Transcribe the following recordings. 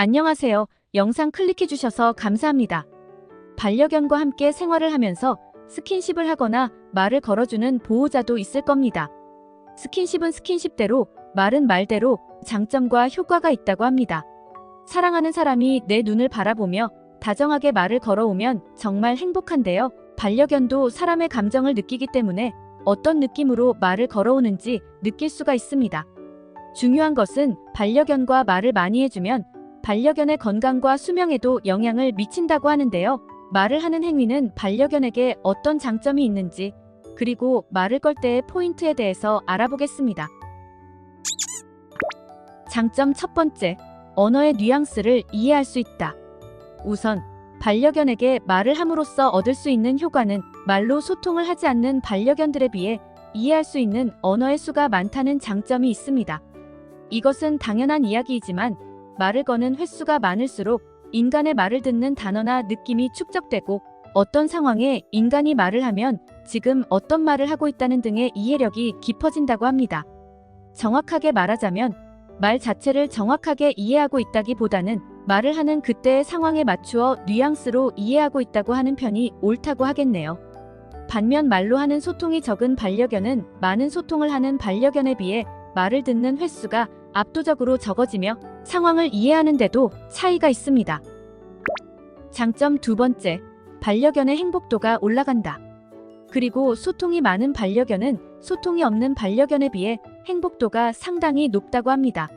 안녕하세요. 영상 클릭해주셔서 감사합니다. 반려견과 함께 생활을 하면서 스킨십을 하거나 말을 걸어주는 보호자도 있을 겁니다. 스킨십은 스킨십대로, 말은 말대로 장점과 효과가 있다고 합니다. 사랑하는 사람이 내 눈을 바라보며 다정하게 말을 걸어오면 정말 행복한데요. 반려견도 사람의 감정을 느끼기 때문에 어떤 느낌으로 말을 걸어오는지 느낄 수가 있습니다. 중요한 것은 반려견과 말을 많이 해주면 반려견의 건강과 수명에도 영향을 미친다고 하는데요. 말을 하는 행위는 반려견에게 어떤 장점이 있는지, 그리고 말을 걸 때의 포인트에 대해서 알아보겠습니다. 장점 첫 번째, 언어의 뉘앙스를 이해할 수 있다. 우선 반려견에게 말을 함으로써 얻을 수 있는 효과는 말로 소통을 하지 않는 반려견들에 비해 이해할 수 있는 언어의 수가 많다는 장점이 있습니다. 이것은 당연한 이야기이지만 말을 거는 횟수가 많을수록 인간의 말을 듣는 단어나 느낌이 축적되고 어떤 상황에 인간이 말을 하면 지금 어떤 말을 하고 있다는 등의 이해력이 깊어진다고 합니다. 정확하게 말하자면 말 자체를 정확하게 이해하고 있다기보다는 말을 하는 그때의 상황에 맞추어 뉘앙스로 이해하고 있다고 하는 편이 옳다고 하겠네요. 반면 말로 하는 소통이 적은 반려견은 많은 소통을 하는 반려견에 비해 말을 듣는 횟수가 압도적으로 적어지며 상황을 이해하는 데도 차이가 있습니다. 장점 두 번째, 반려견의 행복도가 올라간다. 그리고 소통이 많은 반려견은 소통이 없는 반려견에 비해 행복도가 상당히 높다고 합니다.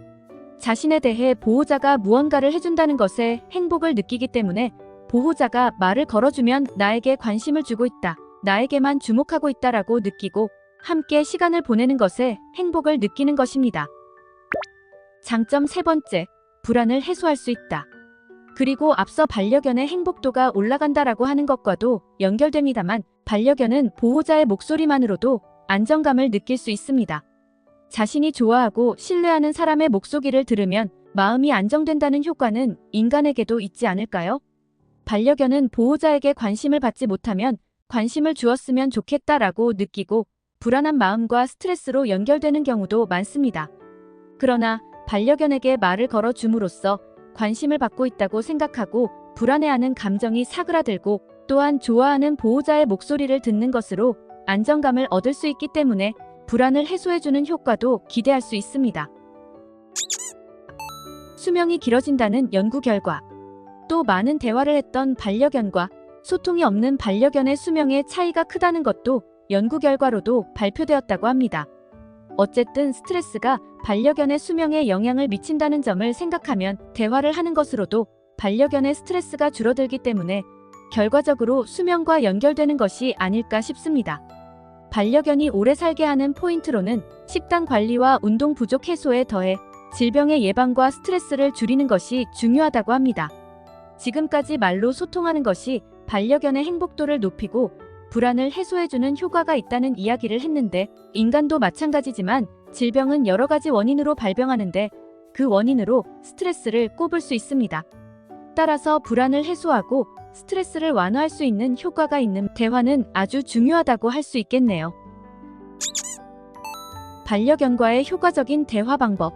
자신에 대해 보호자가 무언가를 해준다는 것에 행복을 느끼기 때문에 보호자가 말을 걸어주면 나에게 관심을 주고 있다, 나에게만 주목하고 있다라고 느끼고 함께 시간을 보내는 것에 행복을 느끼는 것입니다. 장점 세 번째, 불안을 해소할 수 있다. 그리고 앞서 반려견의 행복도가 올라간다라고 하는 것과도 연결됩니다만 반려견은 보호자의 목소리만으로도 안정감을 느낄 수 있습니다. 자신이 좋아하고 신뢰하는 사람의 목소리를 들으면 마음이 안정된다는 효과는 인간에게도 있지 않을까요? 반려견은 보호자에게 관심을 받지 못하면 관심을 주었으면 좋겠다라고 느끼고 불안한 마음과 스트레스로 연결되는 경우도 많습니다. 그러나 반려견에게 말을 걸어 줌으로써 관심을 받고 있다고 생각하고 불안해하는 감정이 사그라들고 또한 좋아하는 보호자의 목소리를 듣는 것으로 안정감을 얻을 수 있기 때문에 불안을 해소해주는 효과도 기대할 수 있습니다. 수명이 길어진다는 연구 결과. 또 많은 대화를 했던 반려견과 소통이 없는 반려견의 수명의 차이가 크다는 것도 연구 결과로도 발표되었다고 합니다. 어쨌든 스트레스가 반려견의 수명에 영향을 미친다는 점을 생각하면 대화를 하는 것으로도 반려견의 스트레스가 줄어들기 때문에 결과적으로 수명과 연결되는 것이 아닐까 싶습니다. 반려견이 오래 살게 하는 포인트로는 식단 관리와 운동 부족 해소에 더해 질병의 예방과 스트레스를 줄이는 것이 중요하다고 합니다. 지금까지 말로 소통하는 것이 반려견의 행복도를 높이고 불안을 해소해주는 효과가 있다는 이야기를 했는데 인간도 마찬가지지만 질병은 여러 가지 원인으로 발병하는데 그 원인으로 스트레스를 꼽을 수 있습니다. 따라서 불안을 해소하고 스트레스를 완화할 수 있는 효과가 있는 대화는 아주 중요하다고 할 수 있겠네요. 반려견과의 효과적인 대화 방법.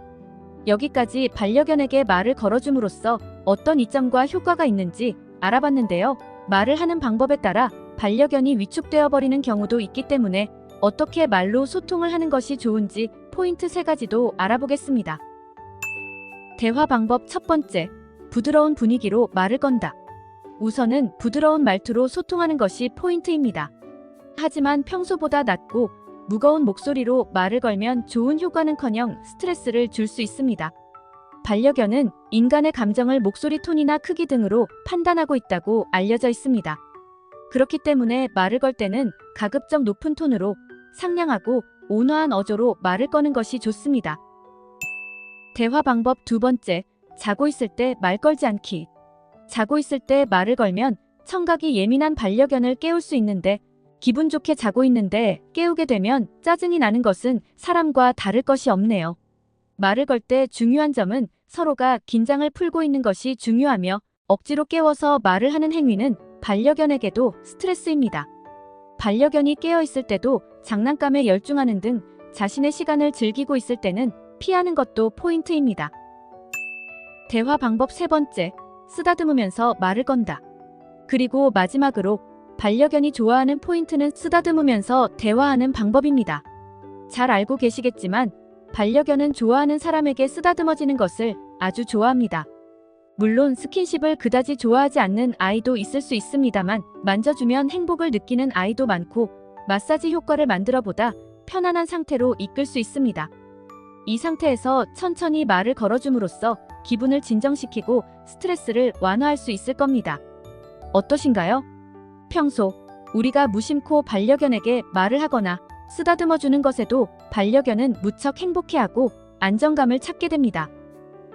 여기까지 반려견에게 말을 걸어줌으로써 어떤 이점과 효과가 있는지 알아봤는데요. 말을 하는 방법에 따라 반려견이 위축되어 버리는 경우도 있기 때문에 어떻게 말로 소통을 하는 것이 좋은지 포인트 3가지도 알아보겠습니다. 대화 방법 첫 번째, 부드러운 분위기로 말을 건다. 우선은 부드러운 말투로 소통하는 것이 포인트입니다. 하지만 평소보다 낮고 무거운 목소리로 말을 걸면 좋은 효과는커녕 스트레스를 줄 수 있습니다. 반려견은 인간의 감정을 목소리 톤이나 크기 등으로 판단하고 있다고 알려져 있습니다. 그렇기 때문에 말을 걸 때는 가급적 높은 톤으로 상냥하고 온화한 어조로 말을 거는 것이 좋습니다. 대화 방법 두 번째, 자고 있을 때 말 걸지 않기. 자고 있을 때 말을 걸면 청각이 예민한 반려견을 깨울 수 있는데 기분 좋게 자고 있는데 깨우게 되면 짜증이 나는 것은 사람과 다를 것이 없네요. 말을 걸 때 중요한 점은 서로가 긴장을 풀고 있는 것이 중요하며 억지로 깨워서 말을 하는 행위는 반려견에게도 스트레스입니다. 반려견이 깨어있을 때도 장난감에 열중하는 등 자신의 시간을 즐기고 있을 때는 피하는 것도 포인트입니다. 대화 방법 세 번째, 쓰다듬으면서 말을 건다. 그리고 마지막으로 반려견이 좋아하는 포인트는 쓰다듬으면서 대화하는 방법입니다. 잘 알고 계시겠지만 반려견은 좋아하는 사람에게 쓰다듬어지는 것을 아주 좋아합니다. 물론 스킨십을 그다지 좋아하지 않는 아이도 있을 수 있습니다만 만져주면 행복을 느끼는 아이도 많고 마사지 효과를 만들어보다 편안한 상태로 이끌 수 있습니다. 이 상태에서 천천히 말을 걸어줌으로써 기분을 진정시키고 스트레스를 완화할 수 있을 겁니다. 어떠신가요? 평소 우리가 무심코 반려견에게 말을 하거나 쓰다듬어주는 것에도 반려견은 무척 행복해하고 안정감을 찾게 됩니다.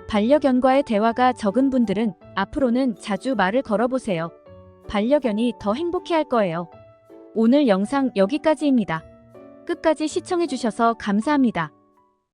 반려견과의 대화가 적은 분들은 앞으로는 자주 말을 걸어보세요. 반려견이 더 행복해할 거예요. 오늘 영상 여기까지입니다. 끝까지 시청해주셔서 감사합니다.